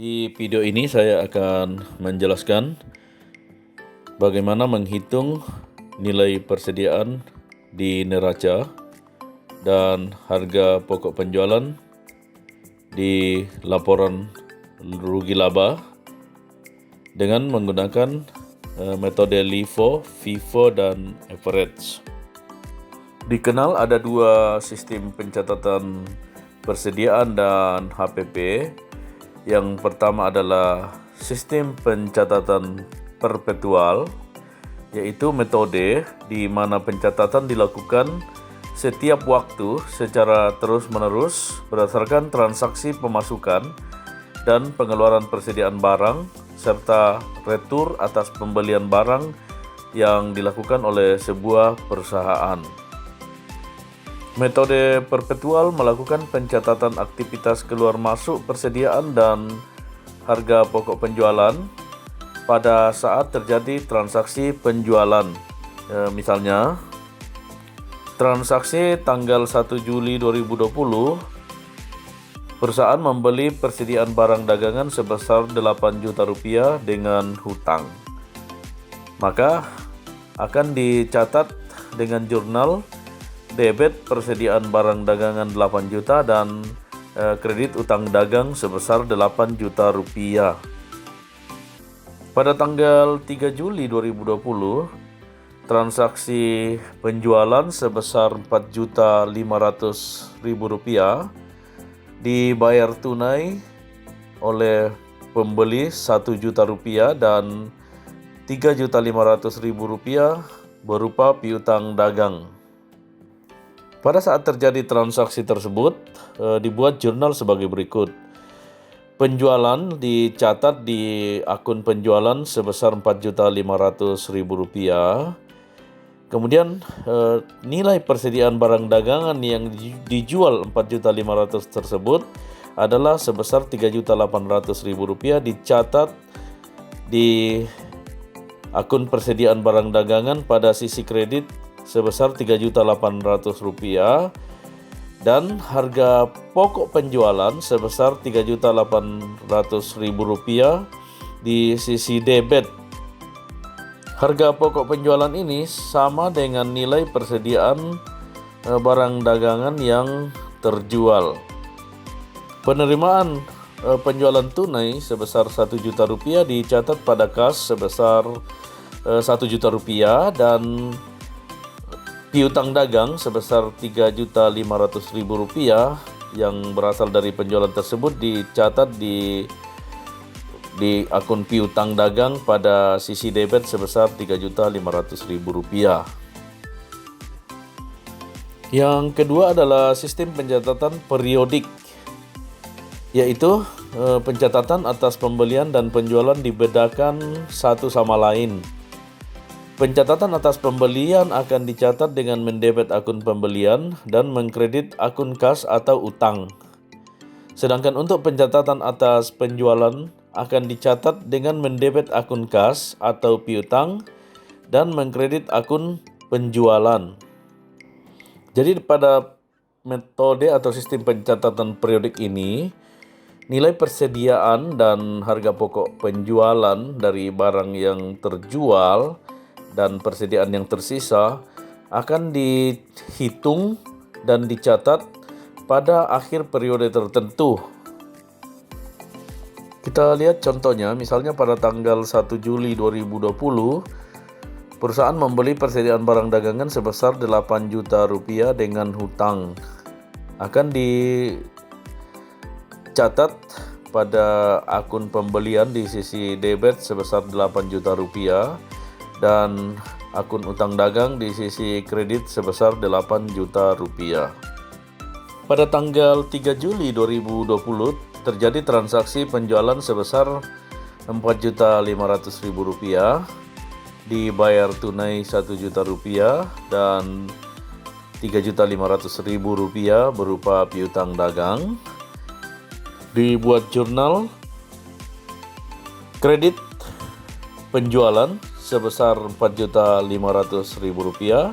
Di video ini saya akan menjelaskan bagaimana menghitung nilai persediaan di neraca dan harga pokok penjualan di laporan rugi laba dengan menggunakan metode LIFO, FIFO, dan average. Dikenal ada dua sistem pencatatan persediaan dan HPP. Yang pertama adalah sistem pencatatan perpetual, yaitu metode di mana pencatatan dilakukan setiap waktu secara terus-menerus berdasarkan transaksi pemasukan dan pengeluaran persediaan barang serta retur atas pembelian barang yang dilakukan oleh sebuah perusahaan. Metode perpetual melakukan pencatatan aktivitas keluar masuk persediaan dan harga pokok penjualan pada saat terjadi transaksi penjualan. Misalnya, transaksi tanggal 1 Juli 2020, perusahaan membeli persediaan barang dagangan sebesar 8 juta rupiah dengan hutang. Maka akan dicatat dengan jurnal debit persediaan barang dagangan 8 juta dan kredit utang dagang sebesar 8 juta rupiah. Pada tanggal 3 Juli 2020, transaksi penjualan sebesar 4.500.000 rupiah dibayar tunai oleh pembeli 1 juta rupiah dan 3.500.000 rupiah berupa piutang dagang. Pada saat terjadi transaksi tersebut, dibuat jurnal sebagai berikut. Penjualan dicatat di akun penjualan sebesar 4.500.000 rupiah. Kemudian nilai persediaan barang dagangan yang dijual 4.500.000 tersebut adalah sebesar 3.800.000 rupiah dicatat di akun persediaan barang dagangan pada sisi kredit sebesar 3.800.000 rupiah dan harga pokok penjualan sebesar 3.800.000 rupiah di sisi debit. Harga pokok penjualan ini sama dengan nilai persediaan barang dagangan yang terjual. Penerimaan penjualan tunai sebesar 1 juta rupiah dicatat pada kas sebesar 1 juta rupiah dan piutang dagang sebesar 3.500.000 rupiah yang berasal dari penjualan tersebut dicatat di akun piutang dagang pada sisi debit sebesar 3.500.000 rupiah. Yang kedua adalah sistem pencatatan periodik, yaitu pencatatan atas pembelian dan penjualan dibedakan satu sama lain. Pencatatan atas pembelian akan dicatat dengan mendebet akun pembelian dan mengkredit akun kas atau utang. Sedangkan untuk pencatatan atas penjualan akan dicatat dengan mendebet akun kas atau piutang dan mengkredit akun penjualan. Jadi pada metode atau sistem pencatatan periodik ini, nilai persediaan dan harga pokok penjualan dari barang yang terjual dan persediaan yang tersisa akan dihitung dan dicatat pada akhir periode tertentu. Kita lihat contohnya, misalnya pada tanggal 1 Juli 2020, perusahaan membeli persediaan barang dagangan sebesar 8 juta rupiah dengan hutang. Akan dicatat pada akun pembelian di sisi debit sebesar 8 juta rupiah dan akun utang dagang di sisi kredit sebesar 8 juta rupiah. Pada tanggal 3 Juli 2020 terjadi transaksi penjualan sebesar 4.500.000 rupiah, dibayar tunai 1 juta rupiah dan 3.500.000 rupiah berupa piutang dagang. Dibuat jurnal kredit penjualan sebesar 4.500.000 rupiah,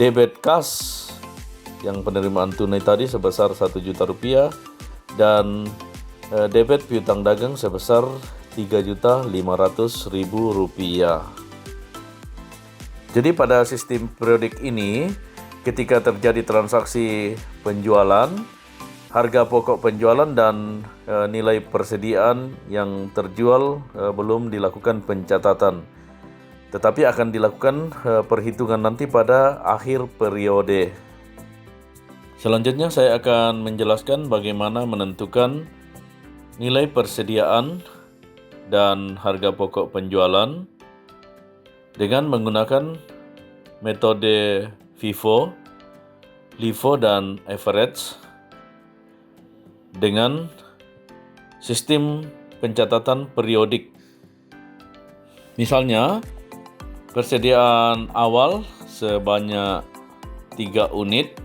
debit kas yang penerimaan tunai tadi sebesar 1 juta rupiah dan debit piutang dagang sebesar Rp3.500.000. Jadi pada sistem periodik ini, ketika terjadi transaksi penjualan, harga pokok penjualan dan nilai persediaan yang terjual belum dilakukan pencatatan, tetapi akan dilakukan perhitungan nanti pada akhir periode. Selanjutnya saya akan menjelaskan bagaimana menentukan nilai persediaan dan harga pokok penjualan dengan menggunakan metode FIFO, LIFO, dan average dengan sistem pencatatan periodik. Misalnya, persediaan awal sebanyak 3 unit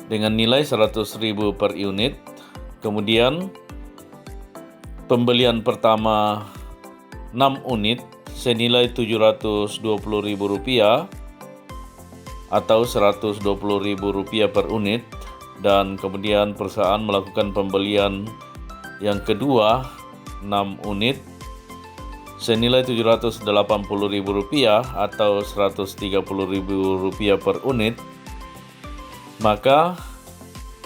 dengan nilai 100.000 per unit. Kemudian pembelian pertama 6 unit senilai Rp720.000 atau Rp120.000 per unit, dan kemudian perusahaan melakukan pembelian yang kedua 6 unit senilai Rp780.000 atau Rp130.000 per unit, maka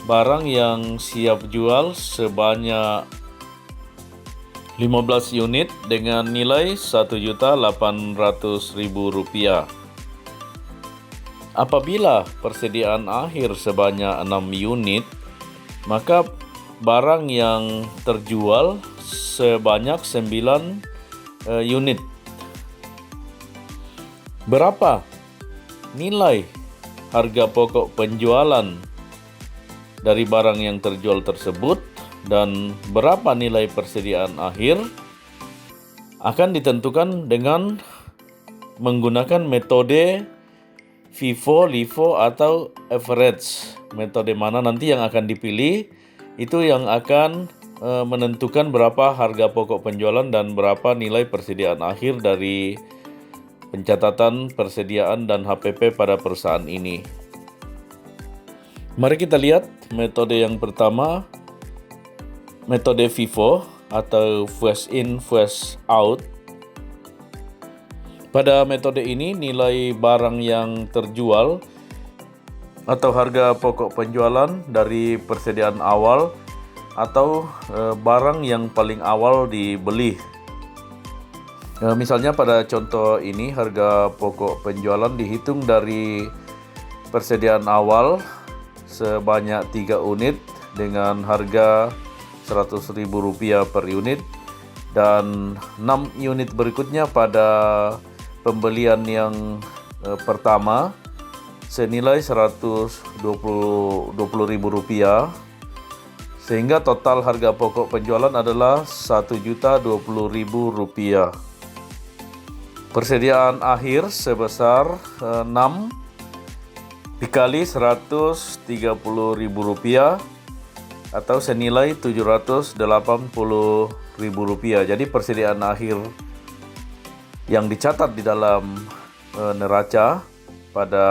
barang yang siap jual sebanyak 15 unit dengan nilai Rp1.800.000. Apabila persediaan akhir sebanyak 6 unit, maka barang yang terjual sebanyak 9 unit. Berapa nilai harga pokok penjualan dari barang yang terjual tersebut dan berapa nilai persediaan akhir akan ditentukan dengan menggunakan metode FIFO, LIFO, atau average. Metode mana nanti yang akan dipilih itu yang akan menentukan berapa harga pokok penjualan dan berapa nilai persediaan akhir dari pencatatan persediaan dan HPP pada perusahaan ini. Mari kita lihat metode yang pertama, metode FIFO atau first in first out. Pada metode ini nilai barang yang terjual atau harga pokok penjualan dari persediaan awal atau barang yang paling awal dibeli. Misalnya pada contoh ini harga pokok penjualan dihitung dari persediaan awal sebanyak 3 unit dengan harga Rp100.000 per unit, dan 6 unit berikutnya pada pembelian yang pertama senilai Rp120.000, sehingga total harga pokok penjualan adalah Rp1.020.000. Persediaan akhir sebesar 6 dikali Rp130.000 atau senilai Rp780.000. Jadi persediaan akhir yang dicatat di dalam neraca pada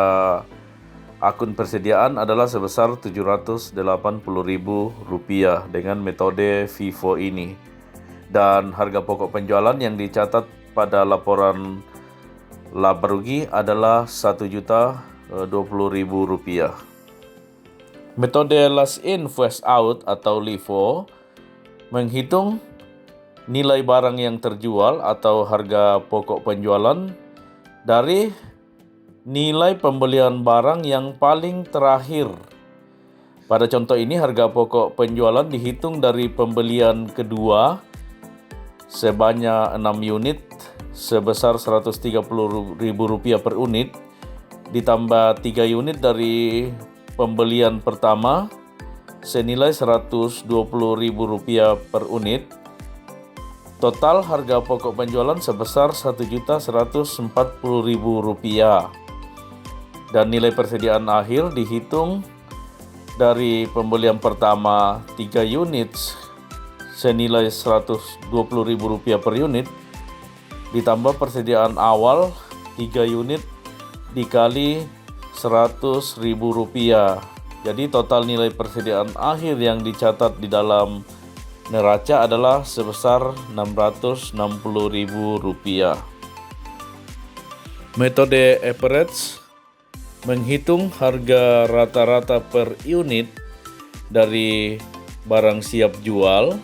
akun persediaan adalah sebesar Rp780.000 dengan metode FIFO ini. Dan harga pokok penjualan yang dicatat pada laporan laba rugi adalah Rp1.020.000. Metode last in first out atau LIFO menghitung nilai barang yang terjual atau harga pokok penjualan dari nilai pembelian barang yang paling terakhir. Pada contoh ini harga pokok penjualan dihitung dari pembelian kedua sebanyak 6 unit sebesar Rp130.000 per unit, ditambah 3 unit dari pembelian pertama senilai Rp120.000 per unit. Total harga pokok penjualan sebesar Rp1.140.000. Dan nilai persediaan akhir dihitung dari pembelian pertama 3 unit senilai Rp120.000 per unit, ditambah persediaan awal 3 unit dikali Rp100.000. Jadi total nilai persediaan akhir yang dicatat di dalam neraca adalah sebesar Rp660.000. Metode average menghitung harga rata-rata per unit dari barang siap jual.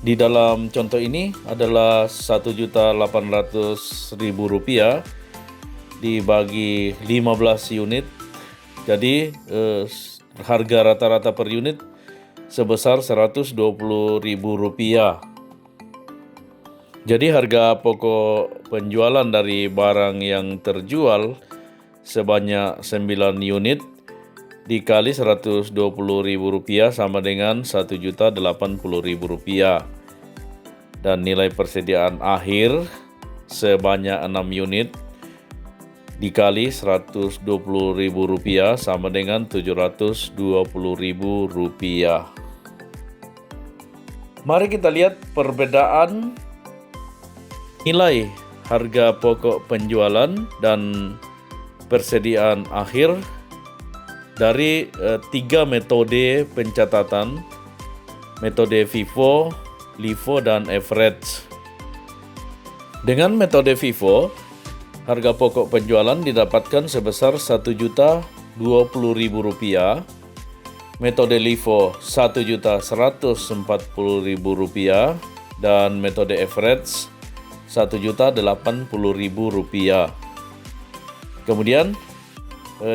Di dalam contoh ini adalah Rp1.800.000 dibagi 15 unit. Jadi harga rata-rata per unit sebesar Rp120.000. Jadi harga pokok penjualan dari barang yang terjual sebanyak 9 unit dikali Rp120.000 sama dengan Rp1.080.000. Dan nilai persediaan akhir sebanyak 6 unit dikali Rp120.000 sama dengan Rp720.000. Mari kita lihat perbedaan nilai harga pokok penjualan dan persediaan akhir dari 3 metode pencatatan, metode FIFO, LIFO, dan average. Dengan metode FIFO, harga pokok penjualan didapatkan sebesar Rp1.020.000, metode LIFO Rp1.140.000, dan metode average Rp1.080.000. Kemudian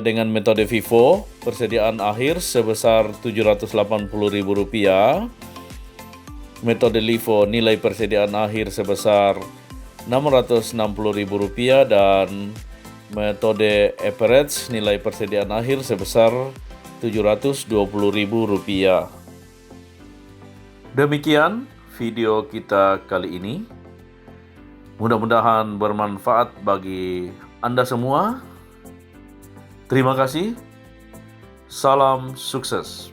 dengan metode FIFO, persediaan akhir sebesar Rp780.000, metode LIFO nilai persediaan akhir sebesar Rp660.000, dan metode average nilai persediaan akhir sebesar Rp720.000. Demikian video kita kali ini. Mudah-mudahan bermanfaat bagi Anda semua. Terima kasih. Salam sukses.